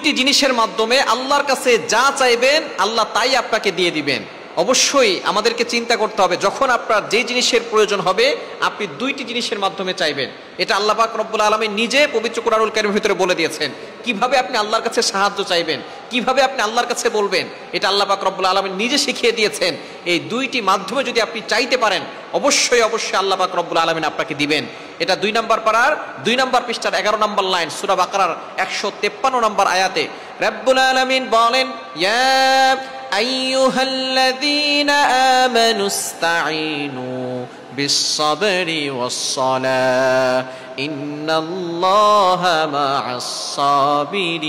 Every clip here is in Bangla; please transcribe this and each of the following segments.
দুইটি জিনিসের মাধ্যমে আল্লাহর কাছে যা চাইবেন আল্লাহ তাই আপনাকে দিয়ে দিবেন। অবশ্যই আমাদেরকে চিন্তা করতে হবে, যখন আপনার যে জিনিসের প্রয়োজন হবে আপনি দুইটি জিনিসের মাধ্যমে চাইবেন। এটা আল্লাহ পাক রব্বুল আলামিন নিজে পবিত্র কোরআনুল কারীমের ভিতরে বলে দিয়েছেন। কিভাবে আপনি আল্লাহর কাছে সাহায্য চাইবেন, কিভাবে আপনি আল্লাহর কাছে বলবেন, এটা আল্লাহ পাক রব্বুল আলামিন নিজে শিখিয়ে দিয়েছেন। এই দুইটি মাধ্যমে যদি আপনি চাইতে পারেন অবশ্যই অবশ্যই আল্লাহ পাক রব্বুল আলামিন আপনাকে দিবেন। এটা 2 নম্বর পারার 2 নম্বর পৃষ্ঠার 11 নম্বর লাইন, সূরা বাকারার 153 নম্বর আয়াতে রব্বুল আলামিন বলেন, ইয়া আইয়ুহাল্লাযীনা আমানুস্তাঈনু বিস-সাবরি ওয়াস-সালাহ ইন্নাল্লাহা মা'আস-সাবিরিন।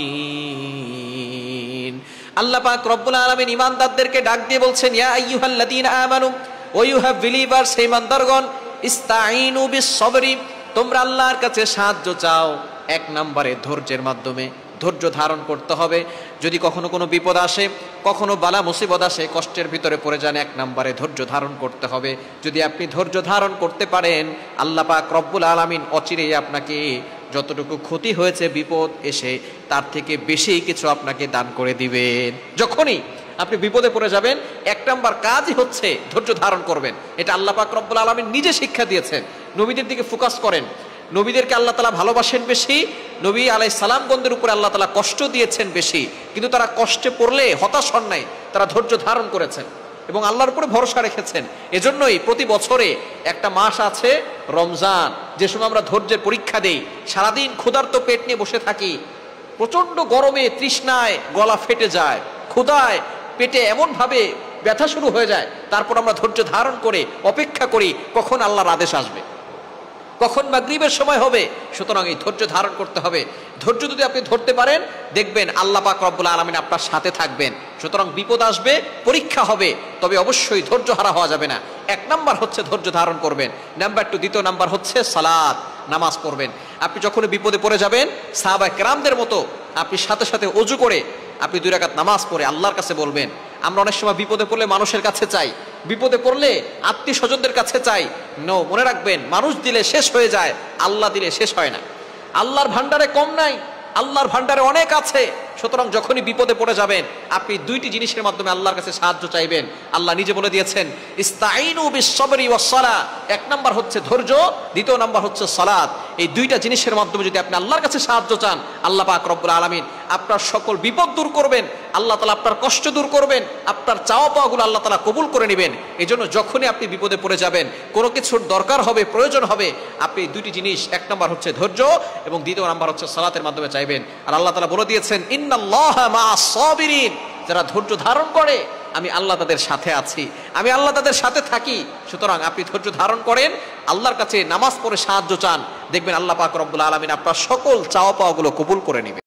আল্লাহ পাক রব্বুল আলামিন ঈমানদারদেরকে ডাক দিয়ে বলছেন, ইয়া আইয়ুহাল্লাযীনা আমানু, ও ইউ হ্যাভ বিলিভার্স, হে ঈমানদারগণ, ইস্তাঈনু বিস-সাবরি, তোমরা আল্লাহর কাছে সাহায্য চাও 1 নম্বরে ধৈর্যের মাধ্যমে। ধৈর্য ধারণ করতে হবে। যদি কখনো কোনো বিপদ আসে, কখনো বালা মুসিবত আসে, কষ্টের ভিতরে পড়ে যান, 1 নম্বরে ধৈর্য ধারণ করতে হবে। যদি আপনি ধৈর্য ধারণ করতে পারেন আল্লাহ পাক রব্বুল আলামিন অচিরেই আপনাকে যতটুকু ক্ষতি হয়েছে বিপদ এসে তার থেকে বেশি কিছু আপনাকে দান করে দিবেন। যখনই আপনি বিপদে পড়ে যাবেন 1 নম্বর কাজই হচ্ছে ধৈর্য ধারণ করবেন। এটা আল্লাহ পাক রব্বুল আলামিন নিজে শিক্ষা দিয়েছেন। নবীদের দিকে ফোকাস করেন। নবীদেরকে আল্লাহ তাআলা ভালোবাসেন বেশি, নবী আলাইহিস সালামগণদের উপরে আল্লাহ তাআলা কষ্ট দিয়েছেন বেশি, কিন্তু তারা কষ্টে পড়লে হতাশ হন নাই, তারা ধৈর্য ধারণ করেছেন এবং আল্লাহর উপরে ভরসা রেখেছেন। এজন্যই প্রতি বছরে একটা মাস আছে রমজান, যে সময় আমরা ধৈর্যের পরীক্ষা দেই। সারাদিন ক্ষুধার্ত পেট নিয়ে বসে থাকি, প্রচন্ড গরমে তৃষ্ণায় গলা ফেটে যায়, ক্ষুধায় পেটে এমন ভাবে ব্যথা শুরু হয়ে যায়, তারপর আমরা ধৈর্য ধারণ করে অপেক্ষা করি কখন আল্লাহর আদেশ আসবে, কখন মাগরিবের সময় হবে। সুতরাং এই ধৈর্য ধারণ করতে হবে। ধৈর্য যদি আপনি ধরতে পারেন দেখবেন আল্লাহ পাক রব্বুল আলামিন আপনার সাথে থাকবেন। সুতরাং বিপদ আসবে, পরীক্ষা হবে, তবে অবশ্যই ধৈর্য হারা হওয়া যাবে না। 1 নম্বর হচ্ছে ধৈর্য ধারণ করবেন। নাম্বার 2, দ্বিতীয় নাম্বার হচ্ছে সালাত, নামাজ পড়বেন। আপনি যখন বিপদে পড়ে যাবেন সাহাবায়ে কেরামদের মতো আপনি সাথে সাথে ওযু করে আপনি 2 রাকাত নামাজ পড়ে আল্লাহর কাছে বলবেন। আমরা অনেক সময় বিপদে পড়লে মানুষের কাছে চাই, বিপদে পড়লে আত্মীয় স্বজনদের কাছে চাই। নো, মনে রাখবেন মানুষ দিলে শেষ হয়ে যায়, আল্লাহ দিলে শেষ হয় না। আল্লাহর ভান্ডারে কম নাই, আল্লাহর ভান্ডারে অনেক আছে। সুতরাং যখনই বিপদে পড়ে যাবেন আপনি 2টি জিনিসের মাধ্যমে আল্লাহর কাছে সাহায্য চাইবেন। আল্লাহ নিজে বলে দিয়েছেন, ইস্তাঈনু বিস-সাবরি ওয়াস-সালাহ। 1 নম্বর হচ্ছে ধৈর্য, দ্বিতীয় নম্বর হচ্ছে সালাত। এই 2টা জিনিসের মাধ্যমে যদি আপনি আল্লাহর কাছে সাহায্য চান আল্লাহ পাক রব্বুল আলামিন আপনার সকল বিপদ দূর করবেন, আল্লাহ তাআলা আপনার কষ্ট দূর করবেন, আপনার চাওয়া পাওয়াগুলো আল্লাহ তাআলা কবুল করে নেবেন। এজন্য যখনই আপনি বিপদে পড়ে যাবেন, কোনো কিছুর দরকার হবে, প্রয়োজন হবে, আপনি 2টি জিনিস, 1 নম্বর হচ্ছে ধৈর্য এবং দ্বিতীয় নম্বর হচ্ছে সালাতের মাধ্যমে চাইবেন। আর আল্লাহ তাআলা বলে দিয়েছেন, ইন্নাল্লাহা মা'আস-সাবিরিন, যারা ধৈর্য ধারণ করে আমি আল্লাহ তাদের সাথে আছি, আমি আল্লাহ তাদের সাথে থাকি। সুতরাং আপনি ধৈর্য ধারণ করেন, আল্লাহর কাছে নামাজ পড়ে সাহায্য চান, দেখবেন আল্লাহ পাক রব্বুল আলামিন আপনার সকল চাওয়া পাওয়াগুলো কবুল করে নেবেন।